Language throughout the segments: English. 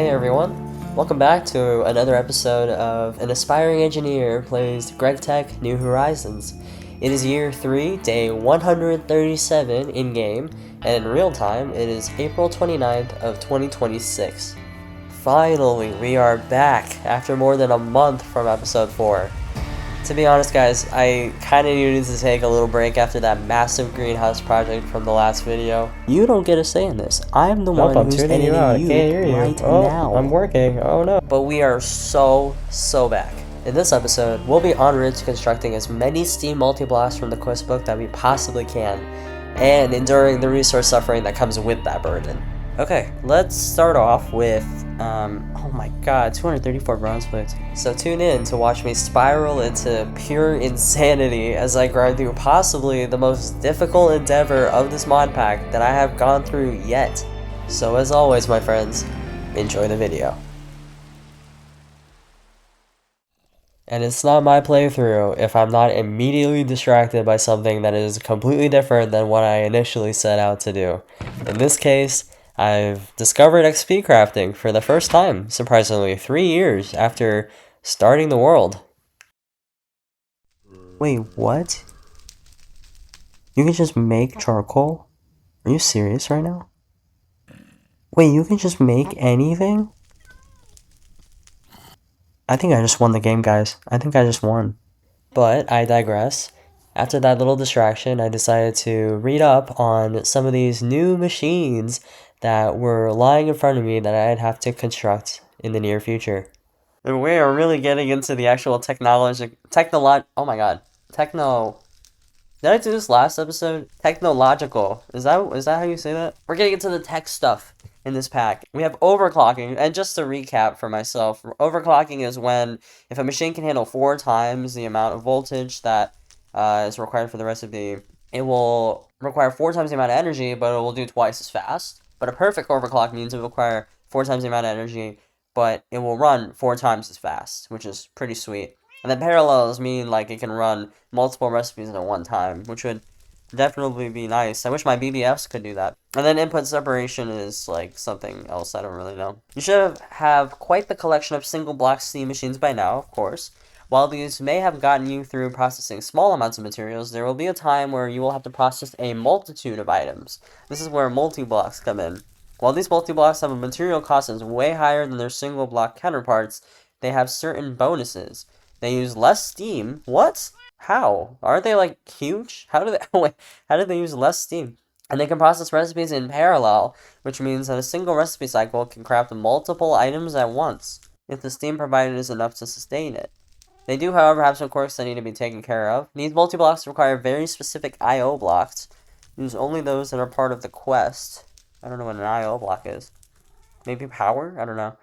Hey everyone, welcome back to another episode of An Aspiring Engineer Plays GregTech New Horizons. It is year 3, day 137 in-game, and in real time, it is April 29th of 2026. Finally, we are back after more than a month from episode 4. To be honest guys, I kinda needed to take a little break after that massive greenhouse project from the last video. You don't get a say in this. I'm the one who's editing you right now. I'm working. Oh no. But we are so back. In this episode, we'll be en route to constructing as many Steam multi-blocks from the quest book that we possibly can, and enduring the resource suffering that comes with that burden. Okay, let's start off with, oh my god, 234 bronze plates. So tune in to watch me spiral into pure insanity as I grind through possibly the most difficult endeavor of this mod pack that I have gone through yet. So as always, my friends, enjoy the video. And it's not my playthrough if I'm not immediately distracted by something that is completely different than what I initially set out to do. In this case, I've discovered XP crafting for the first time, surprisingly, 3 years after starting the world. Wait, what? You can just make charcoal? Are you serious right now? Wait, you can just make anything? I think I just won the game, guys. I think I just won. But I digress. After that little distraction, I decided to read up on some of these new machines that were lying in front of me that I'd have to construct in the near future. And we are really getting into the actual oh my god. Did I do this last episode? Technological. Is that how you say that? We're getting into the tech stuff in this pack. We have overclocking, and just to recap for myself, overclocking is when if a machine can handle 4 times the amount of voltage that is required for the recipe, it will require 4 times the amount of energy, but it will do twice as fast. But a perfect overclock means it will require 4 times the amount of energy, but it will run 4 times as fast, which is pretty sweet. And then parallels mean like it can run multiple recipes at one time, which would definitely be nice. I wish my BBFs could do that. And then input separation is like something else I don't really know. You should have quite the collection of single block Steam machines by now, of course. While these may have gotten you through processing small amounts of materials, there will be a time where you will have to process a multitude of items. This is where multi-blocks come in. While these multi-blocks have a material cost that is way higher than their single block counterparts, they have certain bonuses. They use less steam. What? How? Aren't they like huge? How do they use less steam? And they can process recipes in parallel, which means that a single recipe cycle can craft multiple items at once, if the steam provided is enough to sustain it. They do, however, have some quirks that need to be taken care of. These multi-blocks require very specific I/O blocks. Use only those that are part of the quest. I don't know what an I/O block is. Maybe power? I don't know.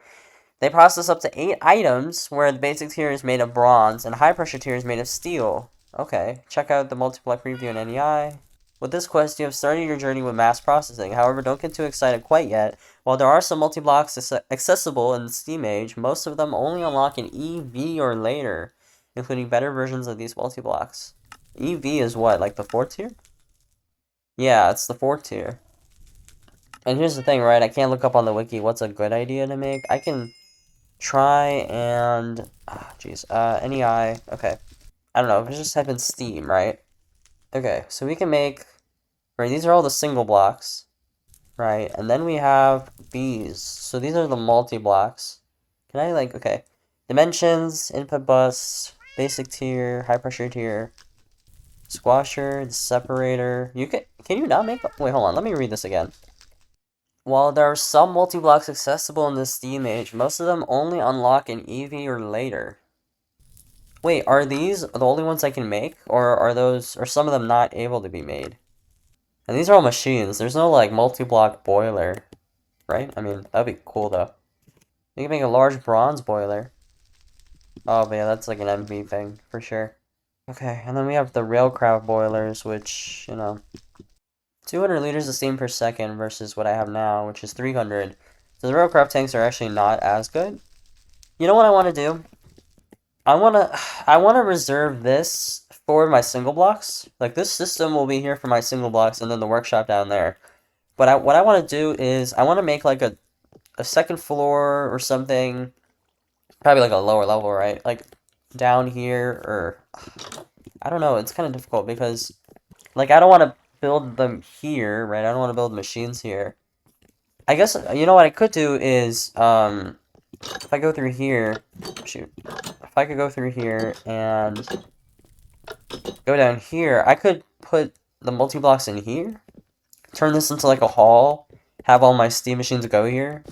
They process up to 8 items, where the basic tier is made of bronze, and high pressure tier is made of steel. Okay, check out the multiblock preview in NEI. With this quest, you have started your journey with mass processing. However, don't get too excited quite yet. While there are some multi-blocks accessible in the Steam Age, most of them only unlock in EV or later, including better versions of these multi-blocks. EV is what, like the 4th tier? Yeah, it's the 4th tier. And here's the thing, right? I can't look up on the wiki what's a good idea to make. I can try and... NEI. Okay. I don't know. Let's just type in Steam, right? Okay, so we can make... Right, these are all the single blocks. Right, and then we have these. So these are the multi-blocks. Can I, like... Okay. Dimensions, input bus, basic tier, high pressure tier, squasher, the separator. Can you not make... Wait, hold on. Let me read this again. While there are some multi-blocks accessible in the Steam Age, most of them only unlock in EV or later. Wait, are these the only ones I can make? Or are some of them not able to be made? And these are all machines. There's no, like, multi-block boiler. Right? I mean, that'd be cool, though. You can make a large bronze boiler. Oh, but yeah, that's like an MV thing, for sure. Okay, and then we have the railcraft boilers, which, 200 liters of steam per second versus what I have now, which is 300. So the railcraft tanks are actually not as good. You know what I want to do? I want to reserve this for my single blocks. Like, this system will be here for my single blocks and then the workshop down there. But what I want to do is I want to make like a a second floor or something. Probably like a lower level, right? Like down here, or I don't know. It's kind of difficult because like I don't want to build them here, right? I don't want to build machines here. I guess you know what I could do is if I go through here, shoot. If I could go through here and go down here, I could put the multi-blocks in here. Turn this into like a hall. Have all my steam machines go here.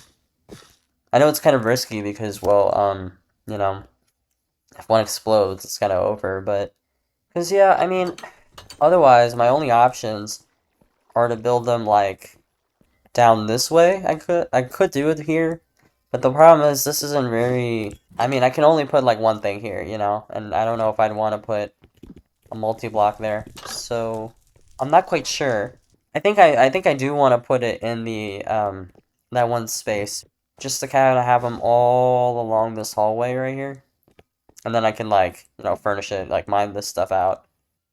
I know it's kind of risky because, well, you know, if one explodes, it's kind of over. But because yeah, I mean, otherwise my only options are to build them like down this way. I could do it here, but the problem is this isn't very. I mean, I can only put like one thing here, you know, and I don't know if I'd want to put a multi-block there. So I'm not quite sure. I think I do want to put it in the that one space just to kind of have them all along this hallway right here. And then I can like, you know, furnish it, like mine this stuff out.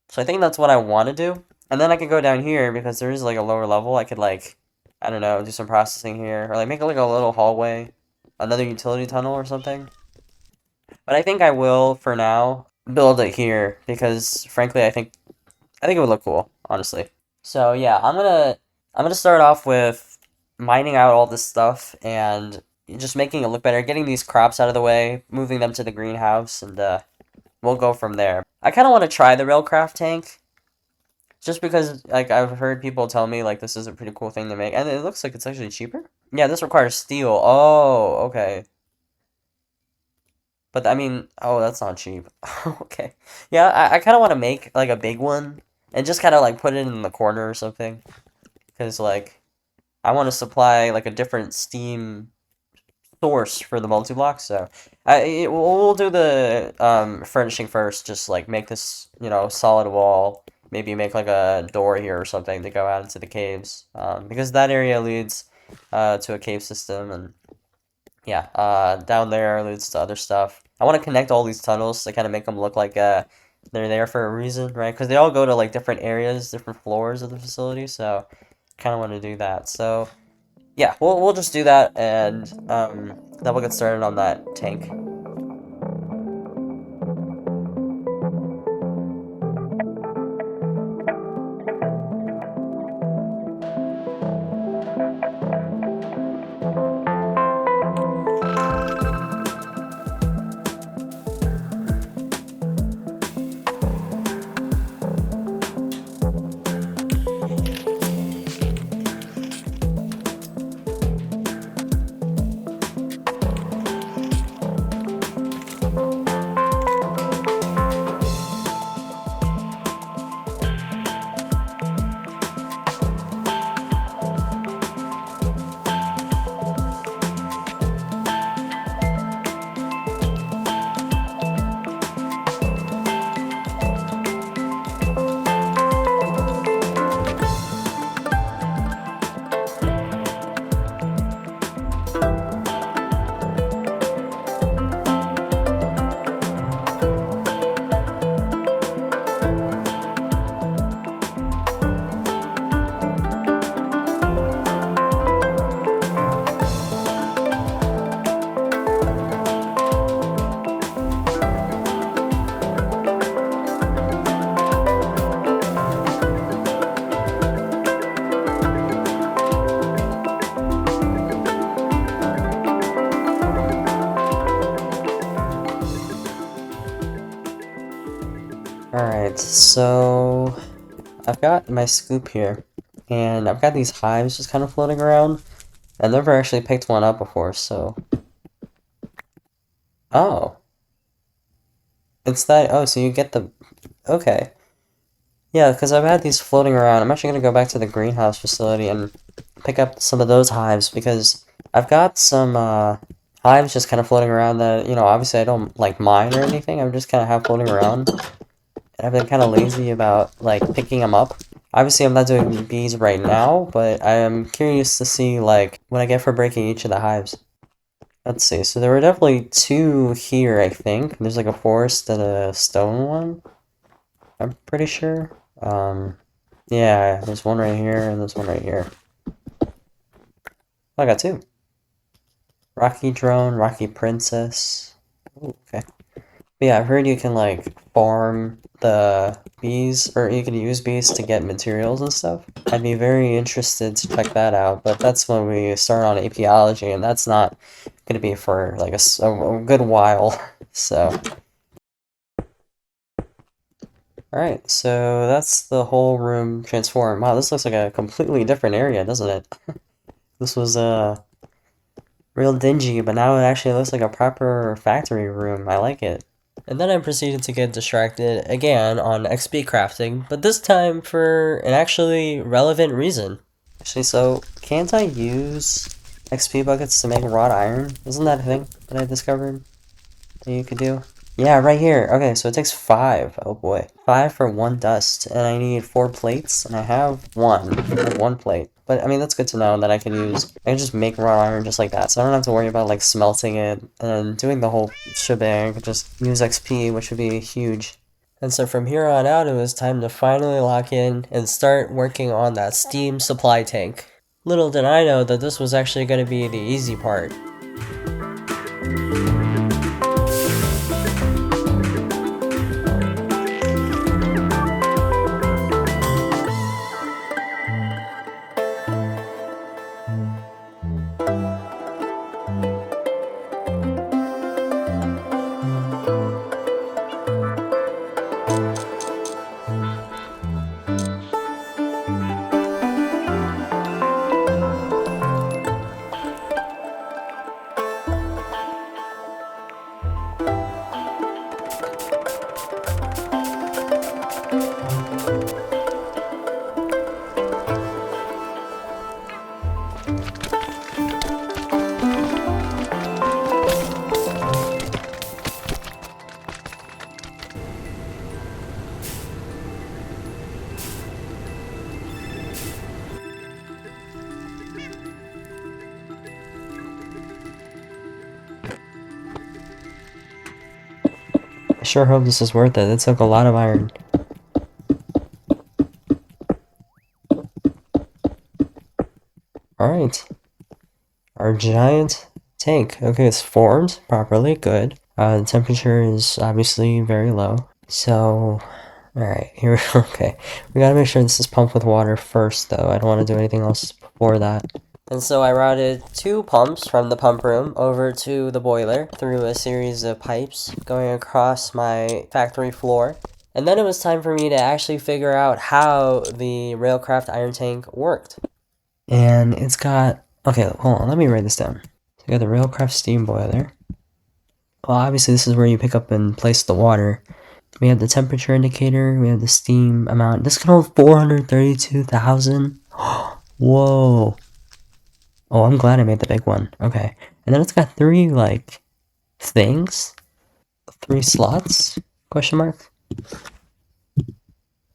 So I think that's what I want to do. And then I could go down here because there is like a lower level. I could like, I don't know, do some processing here or like make like a little hallway, another utility tunnel or something. But I think I will for now build it here because frankly I think it would look cool, honestly. So yeah, I'm gonna start off with mining out all this stuff and just making it look better, getting these crops out of the way, moving them to the greenhouse, and we'll go from there. I kind of want to try the railcraft tank, just because like I've heard people tell me like this is a pretty cool thing to make, and it looks like it's actually cheaper. Yeah, this requires steel. Oh, okay. But I mean, oh, that's not cheap. Okay. Yeah, I kind of want to make like a big one and just kind of like put it in the corner or something. Because like I want to supply like a different Steam source for the multi-block. So we'll do the furnishing first. Just like make this, you know, solid wall. Maybe make like a door here or something to go out into the caves. Because that area leads to a cave system, and yeah, down there leads to other stuff. I want to connect all these tunnels to kind of make them look like they're there for a reason, right? Because they all go to like different areas, different floors of the facility. So kind of want to do that. So yeah, we'll just do that, and then we'll get started on that tank. Alright, so I've got my scoop here, and I've got these hives just kind of floating around. I've never actually picked one up before, so... Oh. It's that... Oh, so you get the... Okay. Yeah, because I've had these floating around. I'm actually going to go back to the greenhouse facility and pick up some of those hives, because I've got some, hives just kind of floating around that, you know, obviously I don't, like, mine or anything. I'm just kind of have floating around. And I've been kind of lazy about, like, picking them up. Obviously, I'm not doing bees right now, but I am curious to see, like, what I get for breaking each of the hives. Let's see. So there were definitely two here, I think. There's, like, a forest and a stone one. I'm pretty sure. Yeah, there's one right here, and there's one right here. Oh, I got two. Rocky Drone, Rocky Princess. Ooh, okay. But yeah, I've heard you can like farm the bees, or you can use bees to get materials and stuff. I'd be very interested to check that out, but that's when we start on apiology, and that's not going to be for like a good while. So, alright, so that's the whole room transformed. Wow, this looks like a completely different area, doesn't it? This was real dingy, but now it actually looks like a proper factory room. I like it. And then I proceeded to get distracted again on XP crafting, but this time for an actually relevant reason. Actually, so can't I use XP buckets to make wrought iron? Isn't that a thing that I discovered that you could do? Yeah, right here. Okay, so it takes 5. Oh boy. 5 for 1 dust, and I need 4 plates, and I have 1. I have 1 plate. But, I mean, that's good to know that I can just make wrought iron just like that, so I don't have to worry about, like, smelting it and doing the whole shebang. I could just use XP, which would be huge. And so from here on out, it was time to finally lock in and start working on that steam supply tank. Little did I know that this was actually going to be the easy part. I sure hope this is worth it. It took a lot of iron. Alright. Our giant tank. Okay, it's formed properly. Good. The temperature is obviously very low. So, alright, here, okay. We gotta make sure this is pumped with water first, though. I don't want to do anything else before that. And so I routed 2 pumps from the pump room over to the boiler through a series of pipes going across my factory floor. And then it was time for me to actually figure out how the Railcraft iron tank worked. And it's got, okay, hold on, let me write this down. So you got the Railcraft steam boiler. Well, obviously this is where you pick up and place the water. We have the temperature indicator, we have the steam amount. This can hold 432,000. Whoa. Oh, I'm glad I made the big one. Okay. And then it's got 3, like, things? 3 slots? Question mark?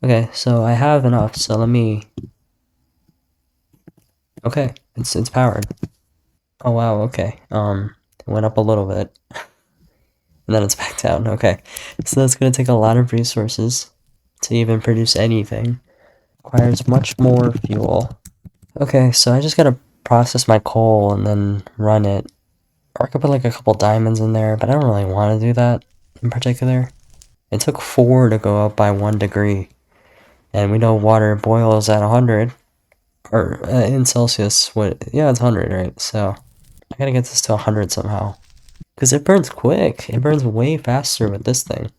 Okay, so I have enough, so let me... Okay, it's powered. Oh wow, okay. It went up a little bit. And then it's back down, okay. So that's gonna take a lot of resources to even produce anything. Requires much more fuel. Okay, so I just gotta process my coal and then run it. Or I could put like a couple diamonds in there, but I don't really want to do that in particular. It took 4 to go up by 1 degree. And we know water boils at 100. Or in Celsius, yeah, it's 100, right? So I gotta get this to 100 somehow. Because it burns quick. It burns way faster with this thing.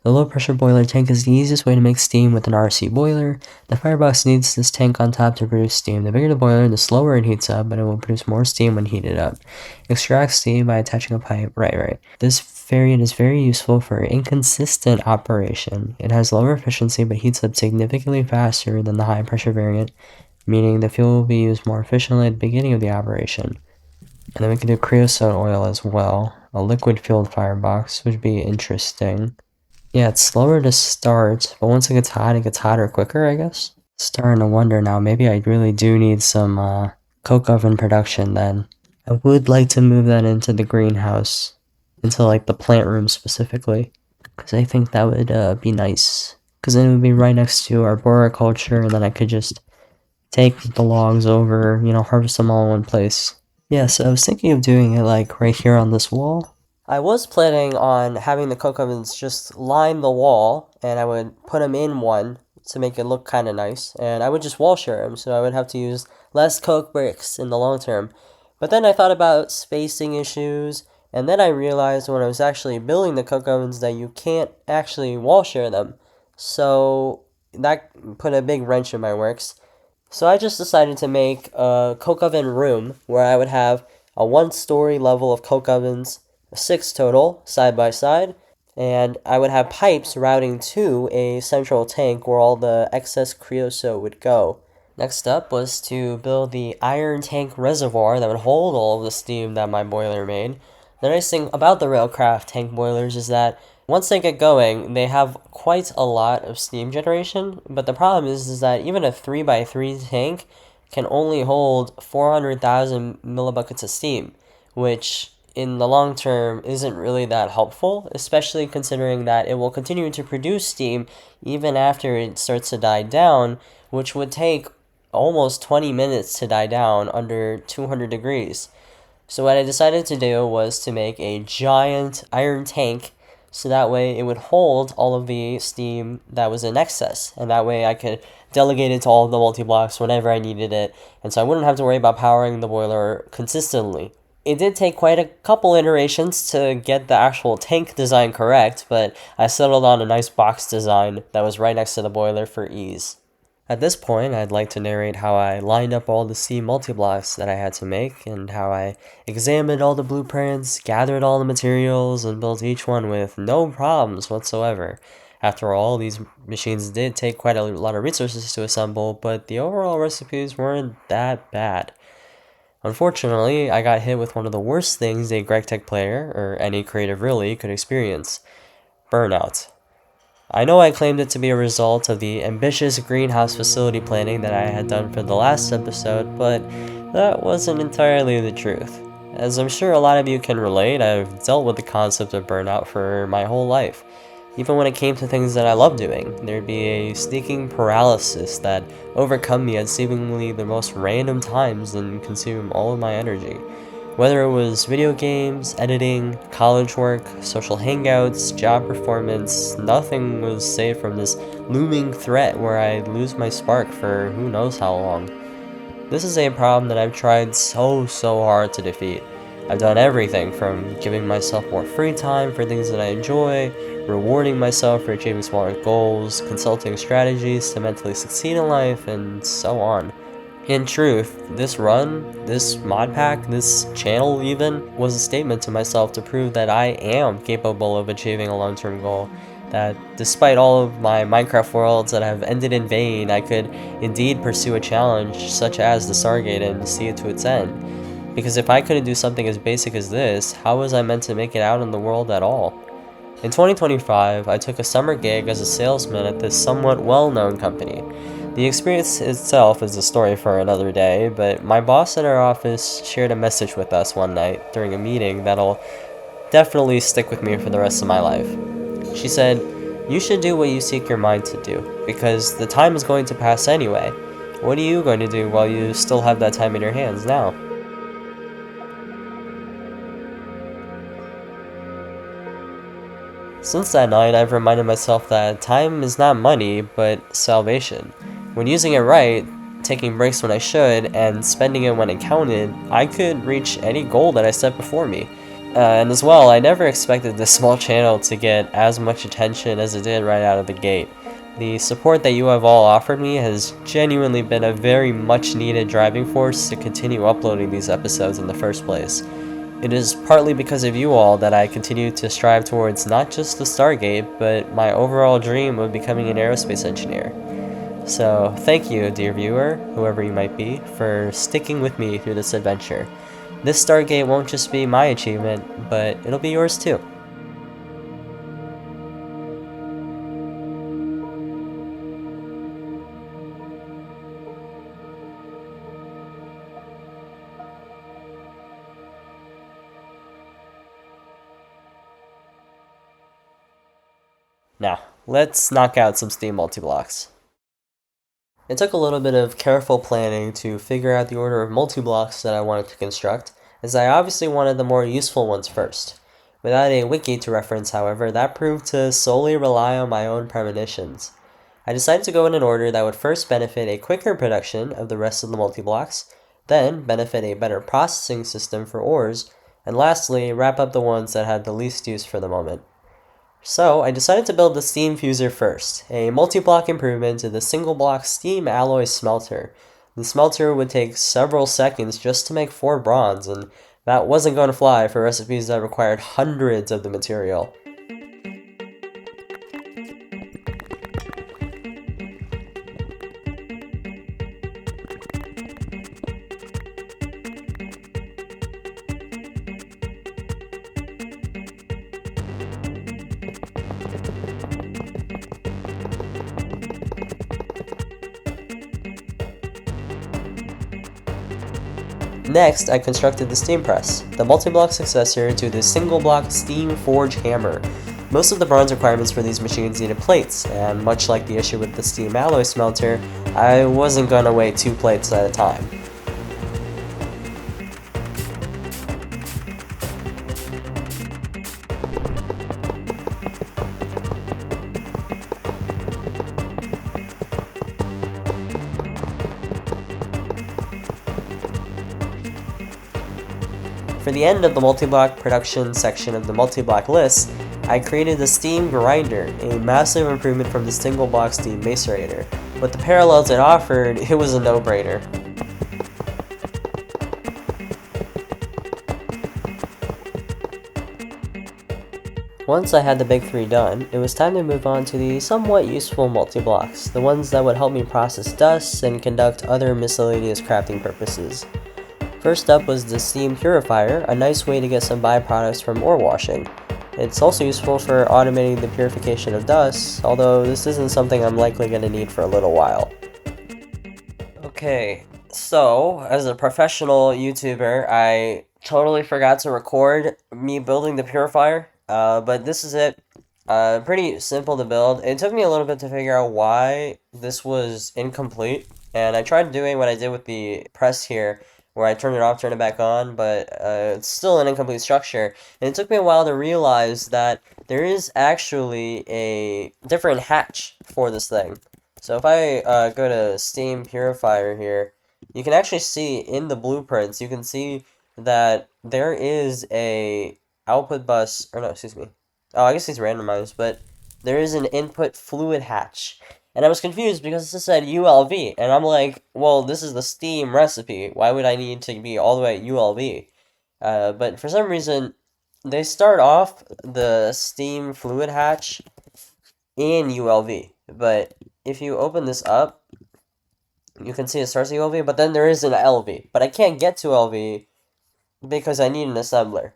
The low pressure boiler tank is the easiest way to make steam with an RC boiler. The firebox needs this tank on top to produce steam. The bigger the boiler, the slower it heats up, but it will produce more steam when heated up. Extract steam by attaching a pipe. Right. This variant is very useful for inconsistent operation. It has lower efficiency but heats up significantly faster than the high pressure variant, meaning the fuel will be used more efficiently at the beginning of the operation. And then we can do creosote oil as well. A liquid-fueled firebox, which would be interesting. Yeah, it's slower to start, but once it gets hot, it gets hotter quicker, I guess. Starting to wonder now, maybe I really do need some coke oven production then. I would like to move that into the greenhouse, into like the plant room specifically, because I think that would be nice. Because then it would be right next to arboriculture, and then I could just take the logs over, harvest them all in one place. Yeah, so I was thinking of doing it like right here on this wall. I was planning on having the coke ovens just line the wall, and I would put them in one to make it look kind of nice, and I would just wall share them, so I would have to use less coke bricks in the long term. But then I thought about spacing issues, and then I realized when I was actually building the coke ovens that you can't actually wall share them. So that put a big wrench in my works. So I just decided to make a coke oven room where I would have a one-story level of coke ovens, six total, side by side, and I would have pipes routing to a central tank where all the excess creosote would go. Next up was to build the iron tank reservoir that would hold all of the steam that my boiler made. The nice thing about the Railcraft tank boilers is that once they get going, they have quite a lot of steam generation, but the problem is that even a 3x3 tank can only hold 400,000 millibuckets of steam, which in the long term isn't really that helpful, especially considering that it will continue to produce steam even after it starts to die down, which would take almost 20 minutes to die down under 200 degrees. So what I decided to do was to make a giant iron tank so that way it would hold all of the steam that was in excess, and that way I could delegate it to all of the multi-blocks whenever I needed it, and so I wouldn't have to worry about powering the boiler consistently. It did take quite a couple iterations to get the actual tank design correct, but I settled on a nice box design that was right next to the boiler for ease. At this point, I'd like to narrate how I lined up all the C multi-blocks that I had to make, and how I examined all the blueprints, gathered all the materials, and built each one with no problems whatsoever. After all, these machines did take quite a lot of resources to assemble, but the overall recipes weren't that bad. Unfortunately, I got hit with one of the worst things a GregTech player, or any creative really, could experience: burnout. I know I claimed it to be a result of the ambitious greenhouse facility planning that I had done for the last episode, but that wasn't entirely the truth. As I'm sure a lot of you can relate, I've dealt with the concept of burnout for my whole life. Even when it came to things that I love doing, there'd be a sneaking paralysis that overcome me at seemingly the most random times and consume all of my energy. Whether it was video games, editing, college work, social hangouts, job performance, nothing was safe from this looming threat where I'd lose my spark for who knows how long. This is a problem that I've tried so hard to defeat. I've done everything from giving myself more free time for things that I enjoy, rewarding myself for achieving smaller goals, consulting strategies to mentally succeed in life, and so on. In truth, this run, this mod pack, this channel even, was a statement to myself to prove that I am capable of achieving a long-term goal. That despite all of my Minecraft worlds that have ended in vain, I could indeed pursue a challenge such as the Stargate and see it to its end. Because if I couldn't do something as basic as this, how was I meant to make it out in the world at all? In 2025, I took a summer gig as a salesman at this somewhat well-known company. The experience itself is a story for another day, but my boss in our office shared a message with us one night during a meeting that'll definitely stick with me for the rest of my life. She said, "You should do what you seek your mind to do, because the time is going to pass anyway. What are you going to do while you still have that time in your hands now?" Since that night, I've reminded myself that time is not money, but salvation. When using it right, taking breaks when I should, and spending it when it counted, I could reach any goal that I set before me. And as well, I never expected this small channel to get as much attention as it did right out of the gate. The support that you have all offered me has genuinely been a very much needed driving force to continue uploading these episodes in the first place. It is partly because of you all that I continue to strive towards not just the Stargate, but my overall dream of becoming an aerospace engineer. So, thank you, dear viewer, whoever you might be, for sticking with me through this adventure. This Stargate won't just be my achievement, but it'll be yours too. Now, let's knock out some steam multi-blocks. It took a little bit of careful planning to figure out the order of multi-blocks that I wanted to construct, as I obviously wanted the more useful ones first. Without a wiki to reference, however, that proved to solely rely on my own premonitions. I decided to go in an order that would first benefit a quicker production of the rest of the multi-blocks, then benefit a better processing system for ores, and lastly, wrap up the ones that had the least use for the moment. So, I decided to build the steam fuser first, a multi-block improvement to the single-block steam alloy smelter. The smelter would take several seconds just to make 4 bronze, and that wasn't going to fly for recipes that required hundreds of the material. Next, I constructed the steam press, the multi-block successor to the single-block steam forge hammer. Most of the bronze requirements for these machines needed plates, and much like the issue with the steam alloy smelter, I wasn't gonna weigh 2 plates at a time. For the end of the multi-block production section of the multi-block list, I created the steam grinder, a massive improvement from the single-block steam macerator. With the parallels it offered, it was a no-brainer. Once I had the big 3 done, it was time to move on to the somewhat useful multi-blocks, the ones that would help me process dust and conduct other miscellaneous crafting purposes. First up was the steam purifier, a nice way to get some byproducts from ore washing. It's also useful for automating the purification of dust, although this isn't something I'm likely going to need for a little while. Okay, so as a professional YouTuber, I totally forgot to record me building the purifier, but this is it. Pretty simple to build. It took me a little bit to figure out why this was incomplete, and I tried doing what I did with the press here, where I turned it off, turned it back on, but it's still an incomplete structure. And it took me a while to realize that there is actually a different hatch for this thing. So if I go to Steam Purifier here, you can actually see in the blueprints, you can see that there is a output bus, or no, excuse me. Oh, I guess it's randomized, but there is an input fluid hatch. And I was confused because it said ULV, and I'm like, well, this is the Steam recipe. Why would I need to be all the way at ULV? But for some reason, they start off the Steam fluid hatch in ULV. But if you open this up, you can see it starts at ULV, but then there is an LV. But I can't get to LV because I need an assembler,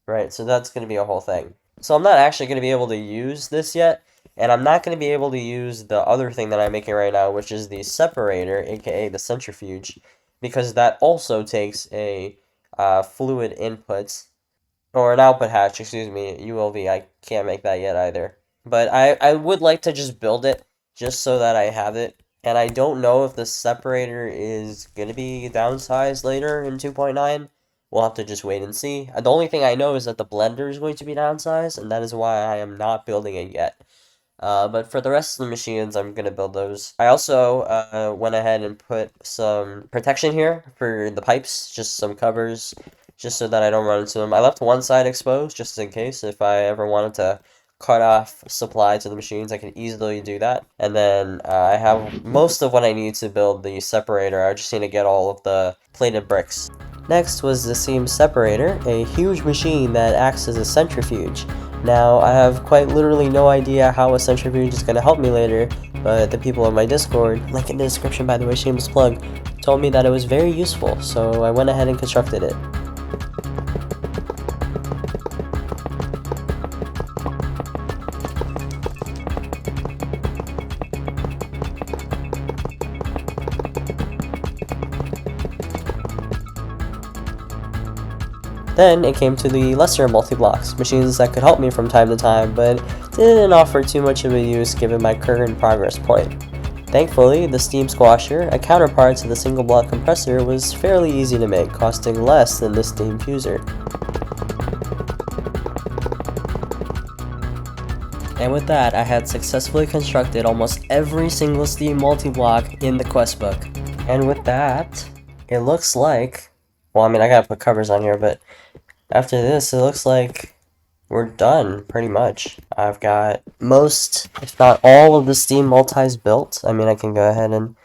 right? So that's going to be a whole thing. So I'm not actually going to be able to use this yet. And I'm not going to be able to use the other thing that I'm making right now, which is the separator, aka the centrifuge, because that also takes a fluid input, or an output hatch, excuse me, ULV. I can't make that yet either. But I would like to just build it, just so that I have it. And I don't know if the separator is going to be downsized later in 2.9. We'll have to just wait and see. The only thing I know is that the blender is going to be downsized, and that is why I am not building it yet. But for the rest of the machines, I'm going to build those. I also went ahead and put some protection here for the pipes, just some covers, just so that I don't run into them. I left one side exposed, just in case, if I ever wanted to cut off supply to the machines, I can easily do that. And then I have most of what I need to build the separator. I just need to get all of the plated bricks. Next was the seam separator, a huge machine that acts as a centrifuge. Now, I have quite literally no idea how a centrifuge is going to help me later, but the people in my Discord, link in the description by the way, shameless plug, told me that it was very useful, so I went ahead and constructed it. Then it came to the lesser multi-blocks, machines that could help me from time to time, but didn't offer too much of a use given my current progress point. Thankfully, the steam squasher, a counterpart to the single block compressor, was fairly easy to make, costing less than the steam fuser. And with that, I had successfully constructed almost every single steam multi-block in the quest book. And with that, it looks like, well, I mean, I gotta put covers on here, but after this, it looks like we're done, pretty much. I've got most, if not all, of the steam multis built. I mean, I can go ahead and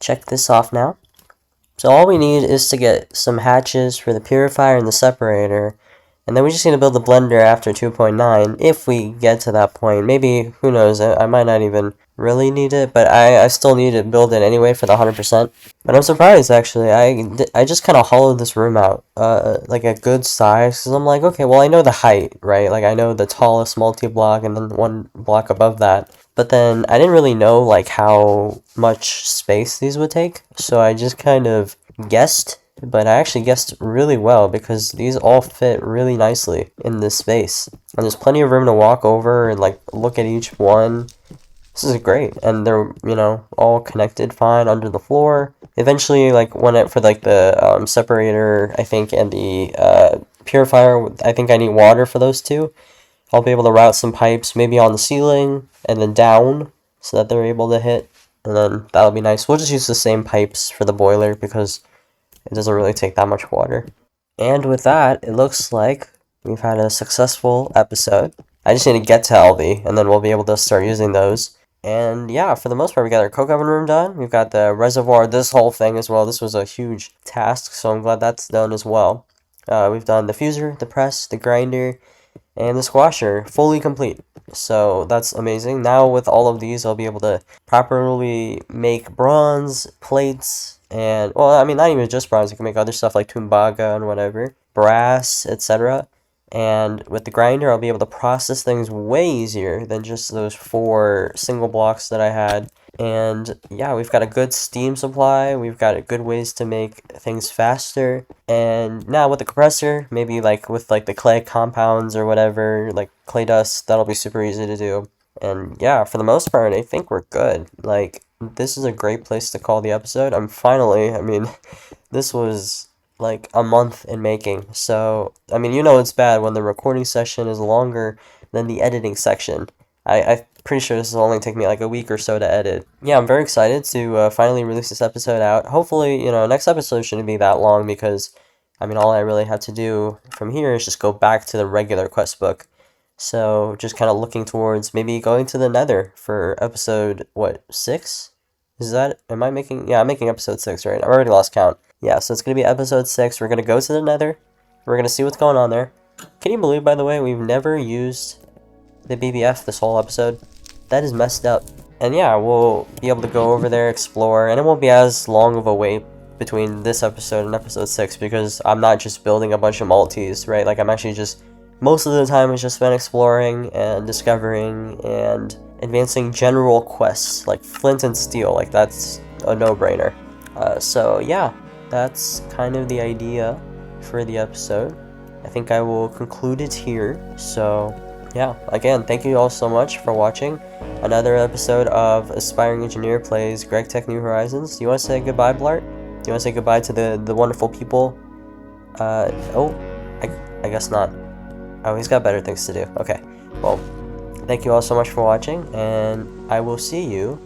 check this off now. So all we need is to get some hatches for the purifier and the separator, and then we just need to build the blender after 2.9 if we get to that point. Maybe, who knows, I might not even really need it, but I still need to build it anyway for the 100%. But I'm surprised, actually. I just kind of hollowed this room out, like a good size, because I'm like, okay, well, I know the height, right? Like, I know the tallest multi-block and then one block above that. But then I didn't really know, like, how much space these would take, so I just kind of guessed. But I actually guessed really well because these all fit really nicely in this space. And there's plenty of room to walk over and like look at each one. This is great. And they're, you know, all connected fine under the floor. Eventually, like for like the separator, I think, and the purifier, I think I need water for those two. I'll be able to route some pipes maybe on the ceiling and then down so that they're able to hit. And then that'll be nice. We'll just use the same pipes for the boiler because it doesn't really take that much water. And with that, it looks like we've had a successful episode. I just need to get to LV, and then we'll be able to start using those. And yeah, for the most part, we got our coke oven room done. We've got the reservoir, this whole thing as well. This was a huge task, so I'm glad that's done as well. We've done the fuser, the press, the grinder, and the squasher, fully complete. So that's amazing. Now with all of these, I'll be able to properly make bronze, plates, and, well, I mean, not even just bronze. You can make other stuff like tumbaga and whatever, brass, etc. And with the grinder, I'll be able to process things way easier than just those 4 single blocks that I had. And yeah, we've got a good steam supply. We've got good ways to make things faster. And now with the compressor, maybe like with like the clay compounds or whatever, like clay dust, that'll be super easy to do. And yeah, for the most part, I think we're good. Like, this is a great place to call the episode. I mean, this was like a month in making. So, I mean, you know it's bad when the recording session is longer than the editing section. I'm pretty sure this will only take me like a week or so to edit. Yeah, I'm very excited to finally release this episode out. Hopefully, you know, next episode shouldn't be that long because, I mean, all I really have to do from here is just go back to the regular quest book. So, just kind of looking towards maybe going to the Nether for episode, 6? Is that, I'm making episode 6, right? I've already lost count. Yeah, so it's going to be episode 6. We're going to go to the Nether. We're going to see what's going on there. Can you believe, by the way, we've never used the BBF this whole episode? That is messed up. And yeah, we'll be able to go over there, explore, and it won't be as long of a wait between this episode and episode 6 because I'm not just building a bunch of multis, right? Like, I'm actually just, most of the time it's just been exploring and discovering and advancing general quests like flint and steel. Like, that's a no-brainer. So yeah, that's kind of the idea for the episode. I think I will conclude it here. So yeah, again, thank you all so much for watching another episode of Aspiring Engineer Plays GregTech New Horizons. Do you want to say goodbye, Blart? Do you want to say goodbye to the wonderful people? I guess not. Oh, he's got better things to do. Okay, well, thank you all so much for watching, and I will see you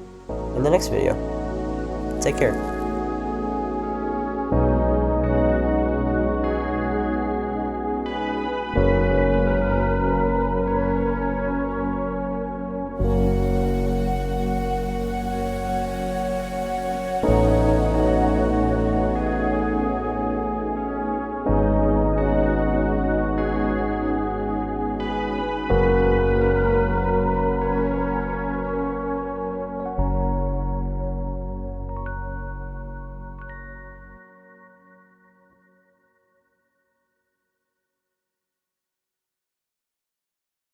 in the next video. Take care.